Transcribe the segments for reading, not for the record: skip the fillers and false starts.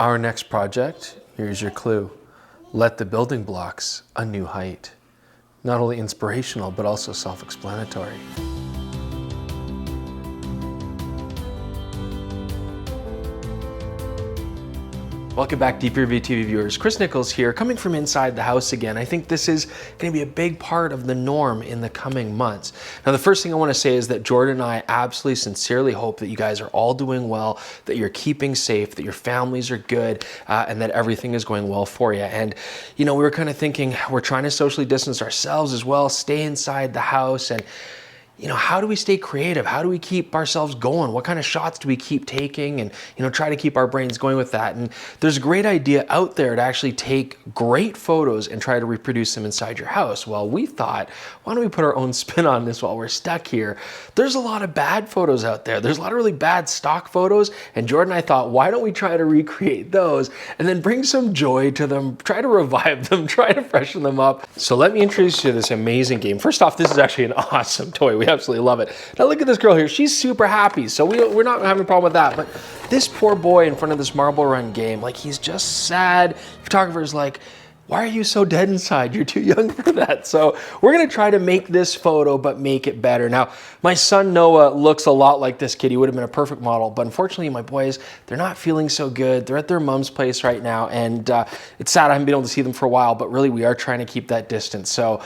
Our next project, here's your clue. Let the building blocks a new height. Not only inspirational, but also self-explanatory. Welcome back, Deep Review TV viewers. Chris Nichols here, coming from inside the house again. I think this is going to be a big part of the norm in the coming months. Now, the first thing I want to say is that Jordan and I absolutely sincerely hope that you guys are all doing well, that you're keeping safe, that your families are good, and that everything is going well for you. And, you know, we were kind of thinking, we're trying to socially distance ourselves as well, stay inside the house, and you know, how do we stay creative? How do we keep ourselves going? What kind of shots do we keep taking? And, you know, try to keep our brains going with that. And there's a great idea out there to actually take great photos and try to reproduce them inside your house. Well, we thought, why don't we put our own spin on this while we're stuck here? There's a lot of bad photos out there. There's a lot of really bad stock photos. And Jordan and I thought, why don't we try to recreate those and then bring some joy to them, try to revive them, try to freshen them up. So let me introduce you to this amazing game. First off, this is actually an awesome toy. We absolutely love it. Now look at this girl here. She's super happy. So we're not having a problem with that. But this poor boy in front of this Marble Run game, like he's just sad. Photographer's like, why are you so dead inside? You're too young for that. So we're going to try to make this photo, but make it better. Now, my son Noah looks a lot like this kid. He would have been a perfect model. But unfortunately, my boys, they're not feeling so good. They're at their mom's place right now. And it's sad I haven't been able to see them for a while. But really, we are trying to keep that distance. So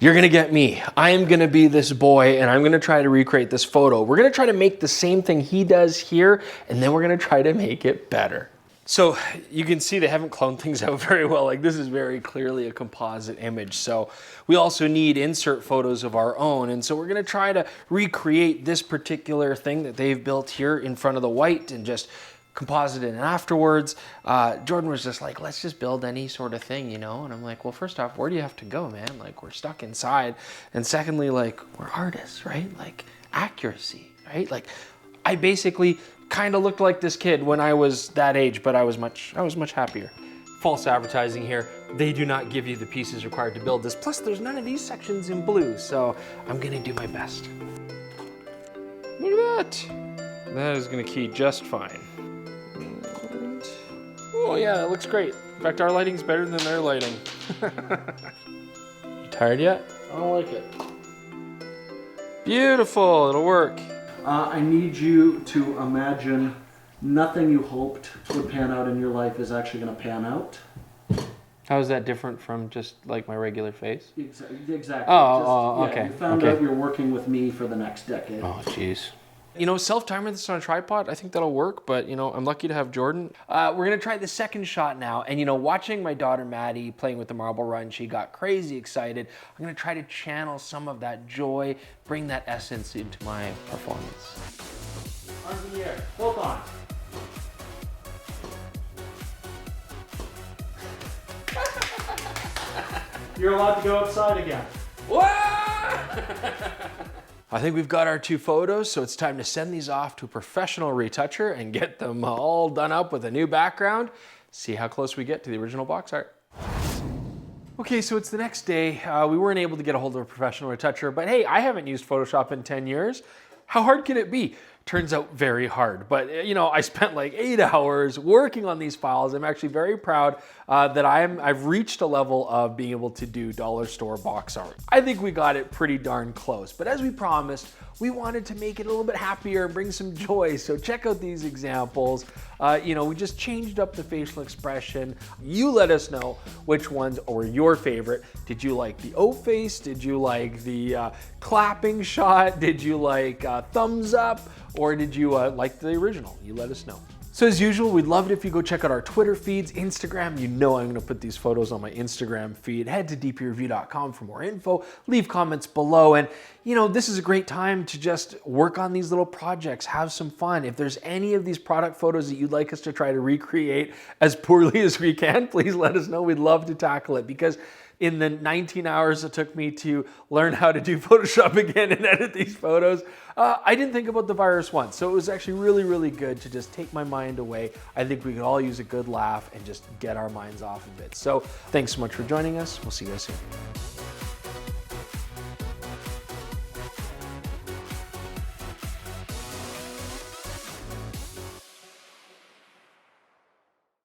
you're gonna get me. I am gonna be this boy and I'm gonna try to recreate this photo. We're gonna try to make the same thing he does here, and then we're gonna try to make it better. So you can see they haven't cloned things out very well. Like this is very clearly a composite image. So we also need insert photos of our own. And so we're gonna try to recreate this particular thing that they've built here in front of the white and just composite it in afterwards. Jordan was just like, let's just build any sort of thing, you know? And I'm like, well, first off, where do you have to go, man? Like, we're stuck inside. And secondly, like, we're artists, right? Like, accuracy, right? Like, I basically kind of looked like this kid when I was that age, but I was much happier. False advertising here. They do not give you the pieces required to build this. Plus, there's none of these sections in blue, so I'm gonna do my best. Look at that. That is gonna key just fine. Oh yeah, it looks great. In fact, our lighting's better than their lighting. You tired yet? I don't like it. Beautiful, it'll work. I need you to imagine nothing you hoped would pan out in your life is actually going to pan out. How is that different from just like my regular face? Exactly. Okay. You found out you're working with me for the next decade. Oh, jeez. You know, self-timer this on a tripod, I think that'll work, but you know, I'm lucky to have Jordan. We're gonna try the second shot now, and you know, watching my daughter Maddie playing with the Marble Run, she got crazy excited. I'm gonna try to channel some of that joy, bring that essence into my performance. Arms in the air, both on. You're allowed to go outside again. I think we've got our two photos, so it's time to send these off to a professional retoucher and get them all done up with a new background. See how close we get to the original box art. Okay, so it's the next day. We weren't able to get a hold of a professional retoucher, but hey, I haven't used Photoshop in 10 years. How hard can it be? Turns out very hard. But you know, I spent like 8 hours working on these files. I'm actually very proud that I've reached a level of being able to do dollar store box art. I think we got it pretty darn close. But as we promised, we wanted to make it a little bit happier and bring some joy. So check out these examples. You know, we just changed up the facial expression. You let us know which ones were your favorite. Did you like the O face? Did you like the clapping shot? Did you like thumbs up? Or did you like the original? You let us know. So as usual, we'd love it if you go check out our Twitter feeds, Instagram. You know I'm gonna put these photos on my Instagram feed. Head to dpreview.com for more info. Leave comments below. And you know, this is a great time to just work on these little projects, have some fun. If there's any of these product photos that you'd like us to try to recreate as poorly as we can, please let us know. We'd love to tackle it, because in the 19 hours it took me to learn how to do Photoshop again and edit these photos, I didn't think about the virus once. So it was actually really, really good to just take my mind away. I think we could all use a good laugh and just get our minds off of it. So thanks so much for joining us. We'll see you guys soon.